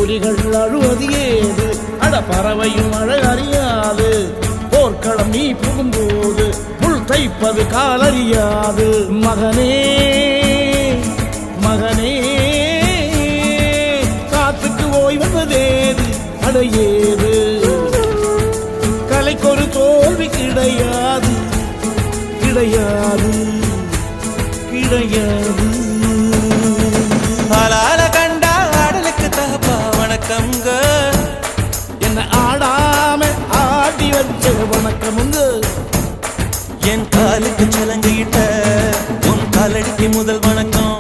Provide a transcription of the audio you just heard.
புலிகள் அழுவது ஏது அட பறவையும் அழகறியாது போர்க்களம் நீ புகும்போது புல் தைப்பது காலறியாது மகனே மகனே காத்துக்கு ஓய்வதேது அடையேது கலைக்கொரு தோல்வி கிடையாது கிடையாது கிடையாது ஆளால கண்டா ஆடலுக்கு தகப்பா வணக்கம்ங்க என்ன ஆடாம ஆடி வச்ச வணக்கமுங்க என் காலுக்கு சலங்கையிட்ட உன் காலடிக்கு முதல் வணக்கம்